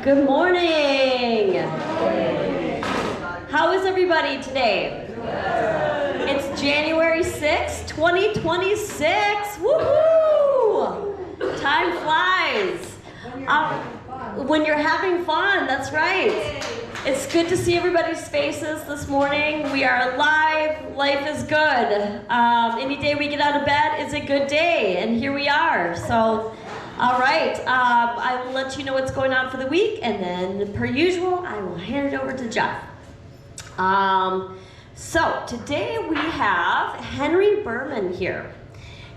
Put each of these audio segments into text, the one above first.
Good morning. How is everybody today? It's January 6th, 2026. Woohoo! Time flies. When you're having fun, that's right. It's good to see everybody's faces this morning. We are alive. Life is good. Any day we get out of bed is a good day, and here we are. So, all right. I will let you know what's going on for the week, and then, per usual, I will hand it over to Jeff. So today we have Henry Berman here.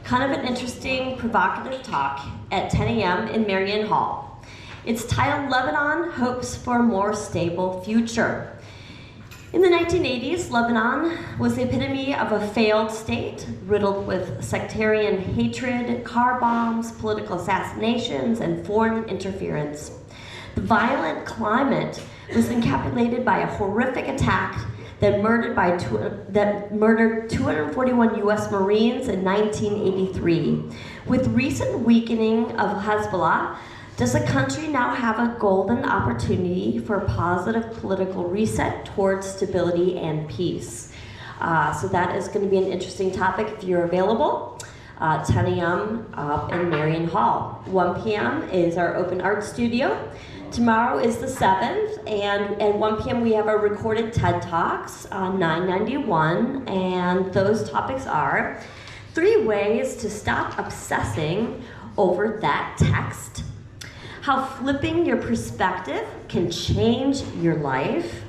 Kind of an interesting, provocative talk at 10 a.m. in Marion Hall. It's titled Lebanon Hopes for a More Stable Future. In the 1980s, Lebanon was the epitome of a failed state, riddled with sectarian hatred, car bombs, political assassinations, and foreign interference. The violent climate was encapsulated by a horrific attack that murdered 241 U.S. Marines in 1983. With recent weakening of Hezbollah, does the country now have a golden opportunity for a positive political reset towards stability and peace? So that is going to be an interesting topic if you're available. 10 a.m. up in Marion Hall. 1 p.m. is our open art studio. Tomorrow is the 7th, and at 1 p.m. we have our recorded TED Talks on 991, and those topics are 3 ways to stop obsessing over that text, how flipping your perspective can change your life,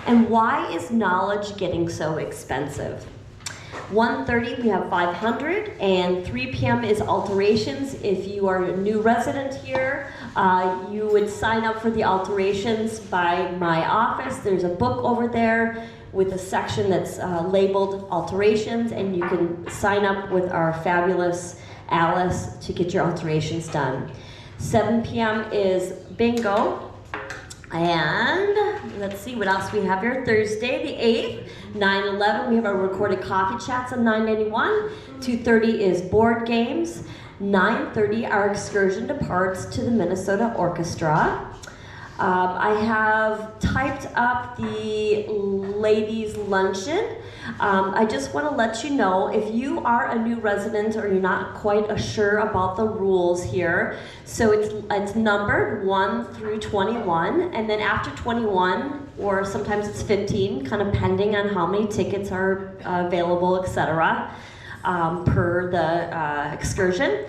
and why is knowledge getting so expensive? 1:30 we have 500, and 3 p.m. is alterations. If you are a new resident here, you would sign up for the alterations by my office. There's a book over there with a section that's labeled alterations, and you can sign up with our fabulous Alice to get your alterations done. 7 p.m. is bingo. And let's see what else we have here. Thursday the 8th, 9/11, we have our recorded coffee chats on 991. 2:30 is board games. 9:30, our excursion departs to the Minnesota Orchestra. I have typed up the ladies' luncheon. I just want to let you know, if you are a new resident or you're not quite sure about the rules here, so it's numbered 1 through 21, and then after 21, or sometimes it's 15, kind of pending on how many tickets are available, etc., per the excursion.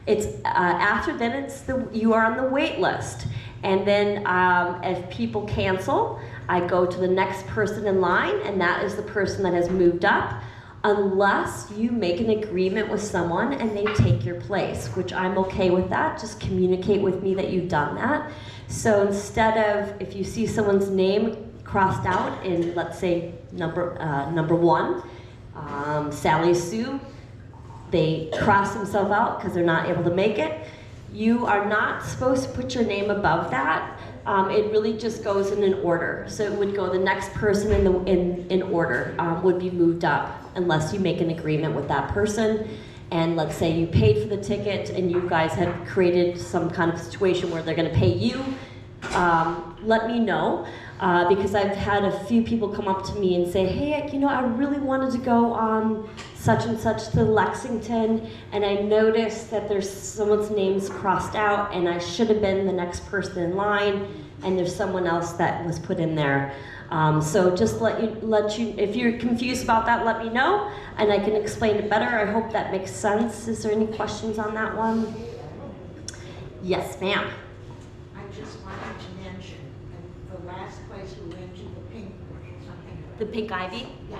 It's after then you are on the wait list. And then if people cancel, I go to the next person in line, and that is the person that has moved up, unless you make an agreement with someone and they take your place, which I'm okay with that. Just communicate with me that you've done that. So instead of, if you see someone's name crossed out in, let's say, number 1, Sally Sue, they cross themselves out because they're not able to make it. You are not supposed to put your name above that. It really just goes in an order. So it would go, the next person in order would be moved up, unless you make an agreement with that person. And let's say you paid for the ticket and you guys have created some kind of situation where they're gonna pay you. Let me know, because I've had a few people come up to me and say, hey, I really wanted to go on such and such to Lexington, and I noticed that there's someone's name's crossed out, and I should have been the next person in line, and there's someone else that was put in there. So just let you, if you're confused about that, let me know, and I can explain it better. I hope that makes sense. Is there any questions on that one? Yes, ma'am. I just wanted to mention the last place we went to, the Pink something. The Pink Ivy? Yeah.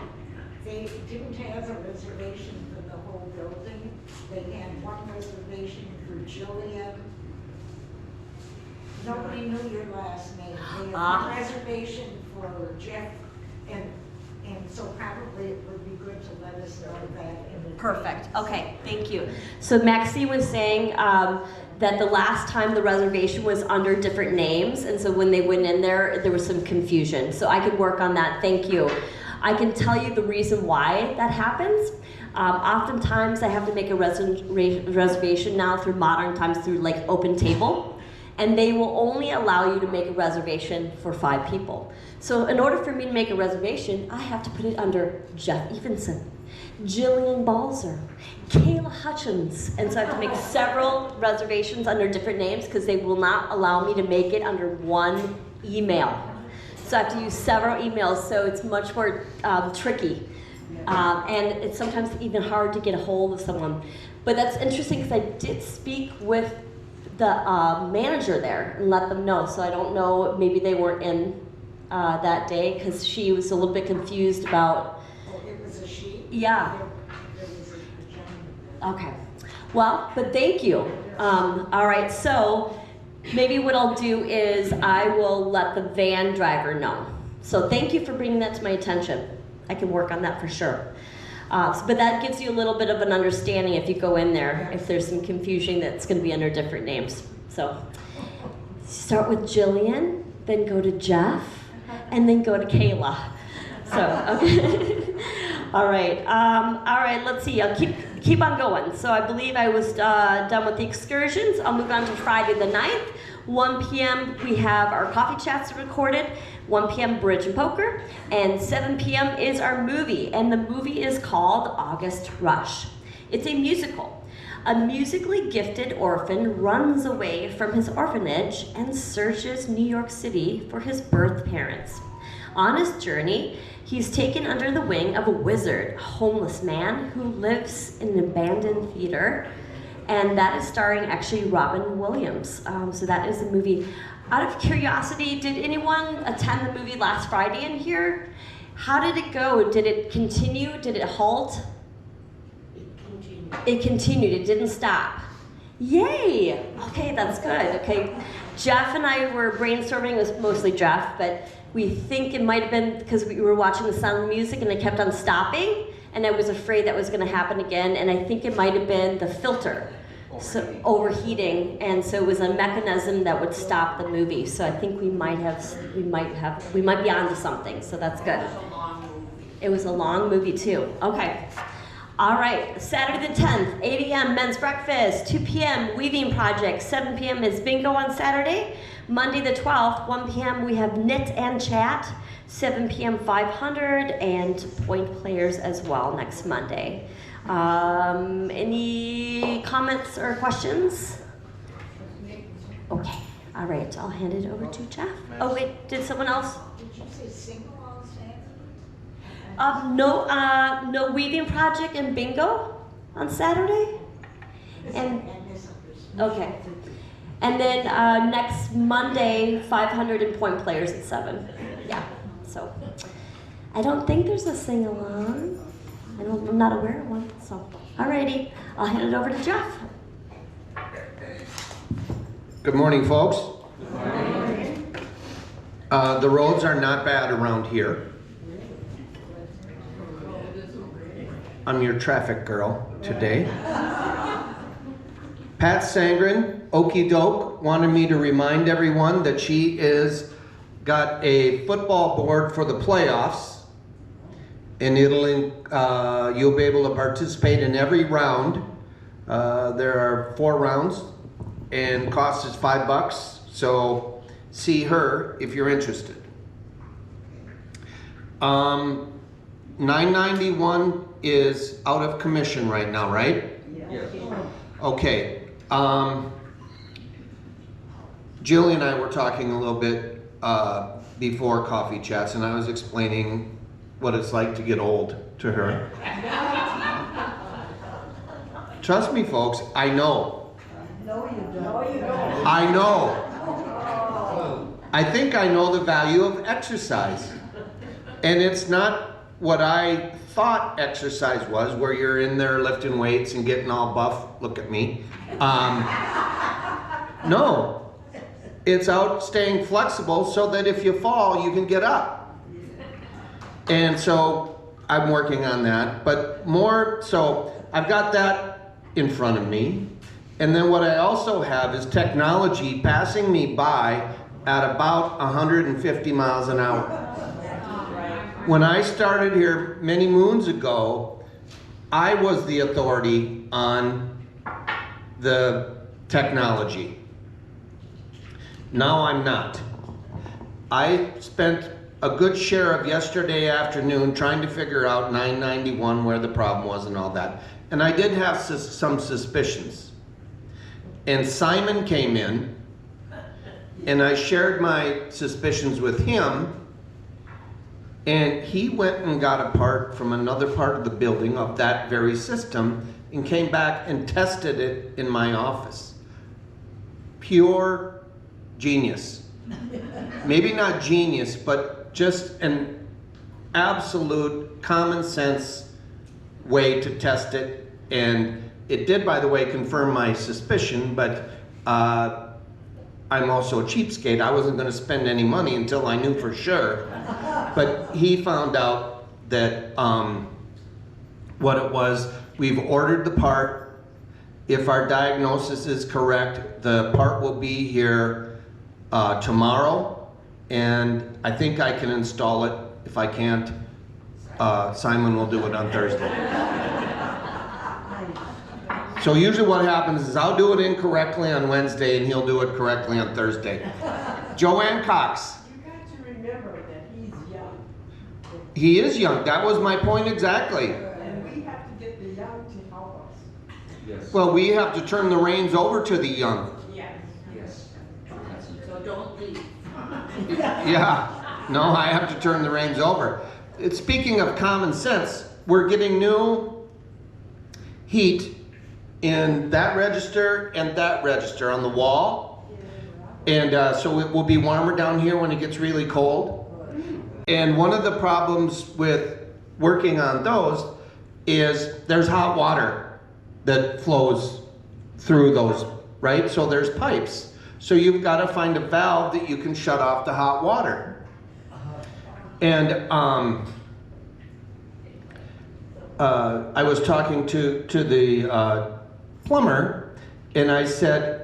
They didn't have a reservation for the whole building. They had one reservation for Jillian. Nobody knew your last name. They had one reservation for Jeff, and so probably it would be good to let us know that in advance. Perfect. Okay, thank you. So Maxie was saying that the last time the reservation was under different names, and so when they went in there was some confusion. So I could work on that. Thank you. I can tell you the reason why that happens. Oftentimes I have to make a reservation now through modern times through like Open Table. and they will only allow you to make a reservation for 5 people. So in order for me to make a reservation, I have to put it under Jeff Evenson, Jillian Balzer, Kayla Hutchins, and so I have to make several reservations under different names because they will not allow me to make it under one email. So I have to use several emails, so it's much more tricky. And it's sometimes even hard to get a hold of someone. But that's interesting because I did speak with the manager there and let them know. So I don't know, maybe they weren't in that day because she was a little bit confused about. Oh, it was a she? Yeah. There was a gentleman. Okay. Well, but thank you. All right, so maybe what I'll do is I will let the van driver know. So thank you for bringing that to my attention. I can work on that for sure. But that gives you a little bit of an understanding if you go in there, if there's some confusion that's going to be under different names. So start with Jillian, then go to Jeff, and then go to Kayla. So, okay. All right, let's see. I'll keep on going. So I believe I was done with the excursions. I'll move on to Friday the 9th. 1 p.m. we have our coffee chats recorded. 1 p.m. bridge and poker. And 7 p.m. is our movie. And the movie is called August Rush. It's a musical. A musically gifted orphan runs away from his orphanage and searches New York City for his birth parents. On his journey, he's taken under the wing of a wizard, a homeless man who lives in an abandoned theater, and that is starring actually Robin Williams. So that is the movie. Out of curiosity, did anyone attend the movie last Friday in here? How did it go? Did it continue? Did it halt? It continued. It didn't stop. Yay! Okay, that's good. Okay, Jeff and I were brainstorming. It was mostly Jeff, but we think it might have been because we were watching The Sound of Music and it kept on stopping, and I was afraid that was going to happen again, and I think it might have been the filter. So overheating, and so it was a mechanism that would stop the movie. So I think we might be onto something. So that's good. It was a long movie too. Okay. All right. Saturday the 10th, 8 a.m. men's breakfast. 2 p.m. weaving project. 7 p.m. is bingo on Saturday. Monday the 12th, 1 p.m. we have knit and chat. 7 p.m. 500 and point players as well next Monday. Any comments or questions? Okay, all right, I'll hand it over to Jeff. Oh wait, did someone else? Did you say single on Saturday? No weaving project and bingo on Saturday. And okay, and then next Monday, 500 and point players at 7. Yeah, so I don't think there's a sing-along. I'm not aware of one, so alrighty, I'll hand it over to Jeff. Good morning, folks. Good morning. The roads are not bad around here. I'm your traffic girl today. Pat Sangren, Okie Doke, wanted me to remind everyone that she is got a football board for the playoffs. And you'll be able to participate in every round. There are 4 rounds, and cost is $5. So see her if you're interested. 991 is out of commission right now, right? Yes. Okay. Jill and I were talking a little bit before coffee chats, and I was explaining what it's like to get old to her. Trust me, folks, I know. No, you don't. No, you don't. I know. I think I know the value of exercise. And it's not what I thought exercise was, where you're in there lifting weights and getting all buff. Look at me. No. It's out staying flexible so that if you fall, you can get up. And so I'm working on that, but more so I've got that in front of me. And then what I also have is technology passing me by at about 150 miles an hour. When I started here many moons ago, I was the authority on the technology. Now I'm not. I spent a good share of yesterday afternoon trying to figure out 991 where the problem was and all that. And I did have some suspicions. And Simon came in, and I shared my suspicions with him, and he went and got a part from another part of the building of that very system and came back and tested it in my office. Pure genius. Maybe not genius, but just an absolute common sense way to test it. And it did, by the way, confirm my suspicion, but I'm also a cheapskate. I wasn't going to spend any money until I knew for sure. But he found out that what it was, we've ordered the part. If our diagnosis is correct, the part will be here tomorrow, and I think I can install it. If I can't, Simon will do it on Thursday. So usually what happens is I'll do it incorrectly on Wednesday and he'll do it correctly on Thursday. Joanne Cox. You got to remember that he's young. He is young. That was my point exactly. And we have to get the young to help us. Yes. Well, we have to turn the reins over to the young. Yes. Yes. So don't leave. Yeah. No, I have to turn the reins over. Speaking of common sense, we're getting new heat in that register and that register on the wall. And so it will be warmer down here when it gets really cold. And one of the problems with working on those is there's hot water that flows through those, right? So there's pipes. So you've got to find a valve that you can shut off the hot water. And I was talking to the plumber, and I said,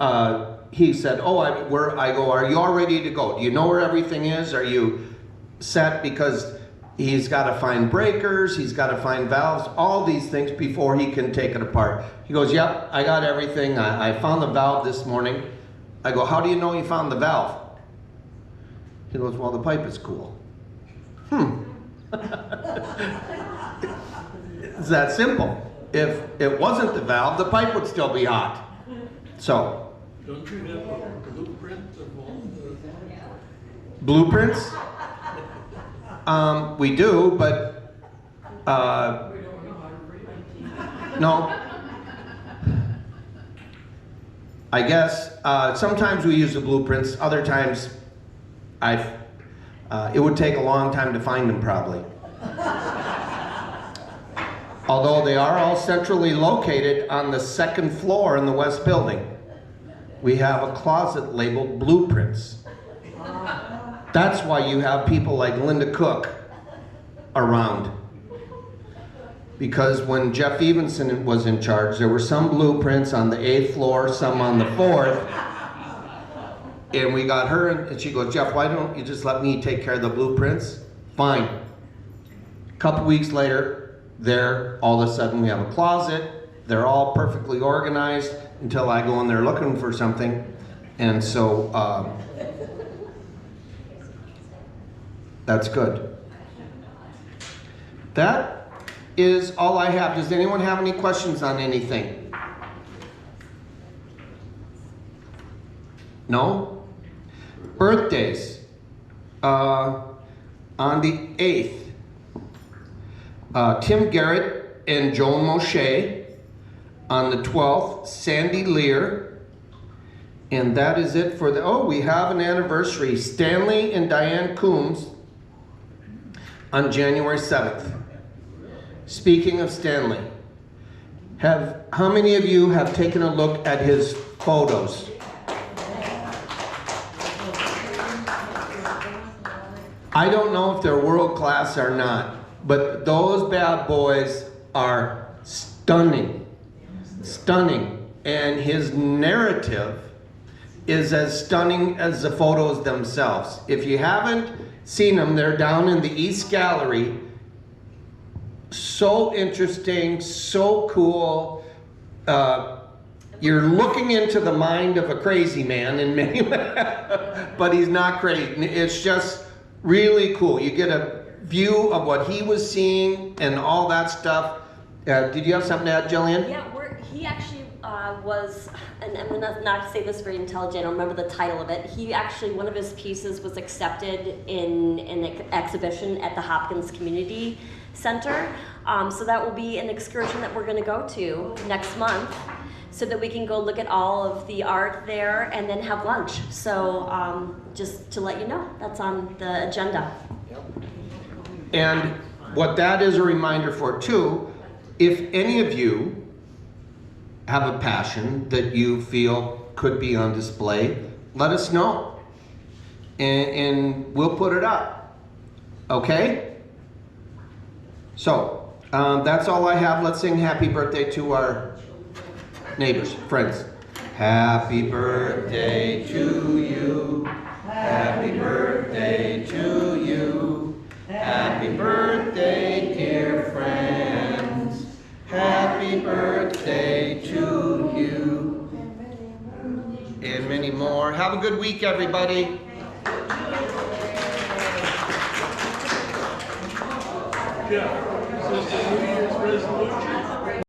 he said, oh, I go, are you all ready to go? Do you know where everything is? Are you set? Because he's got to find breakers, he's got to find valves, all these things before he can take it apart. He goes, yep, I got everything. I found the valve this morning. I go, how do you know you found the valve? He goes, well, the pipe is cool. It's that simple. If it wasn't the valve, the pipe would still be hot. So. Don't you have a blueprint of all the... Blueprints? We do, but We don't know how to read. no. I guess sometimes we use the blueprints. Other times, it would take a long time to find them probably. Although they are all centrally located on the second floor in the west building. We have a closet labeled blueprints. That's why you have people like Linda Cook around. Because when Jeff Evenson was in charge, there were some blueprints on the 8th floor, some on the 4th. And we got her, and she goes, Jeff, why don't you just let me take care of the blueprints? Fine. A couple weeks later, all of a sudden we have a closet. They're all perfectly organized until I go in there looking for something. And so, that's good. That is all I have. Does anyone have any questions on anything? No? Birthdays. On the 8th, Tim Garrett and Joan Moshe. On the 12th, Sandy Lear. And that is it for we have an anniversary. Stanley and Diane Coombs on January 7th. Speaking of Stanley, how many of you have taken a look at his photos? I don't know if they're world class or not, but those bad boys are stunning. Stunning. And his narrative is as stunning as the photos themselves. If you haven't seen them, they're down in the East Gallery. So interesting, so cool. You're looking into the mind of a crazy man in many ways. but he's not crazy. It's just really cool. You get a view of what he was seeing and all that stuff. Did you have something to add, Jillian? Yeah, he actually was, and I'm gonna not say this very intelligent, I don't remember the title of it. He actually, one of his pieces was accepted in an exhibition at the Hopkins Community Center. So that will be an excursion that we're gonna go to next month, so that we can go look at all of the art there and then have lunch. So just to let you know, that's on the agenda. And what that is a reminder for too, if any of you have a passion that you feel could be on display, let us know. And we'll put it up. Okay? So, that's all I have. Let's sing happy birthday to our neighbors, friends. Happy birthday to you. Happy birthday to you. Happy birthday, dear friends. Happy birthday to you. And many more. Have a good week, everybody. Yeah, is this the New Year's resolution?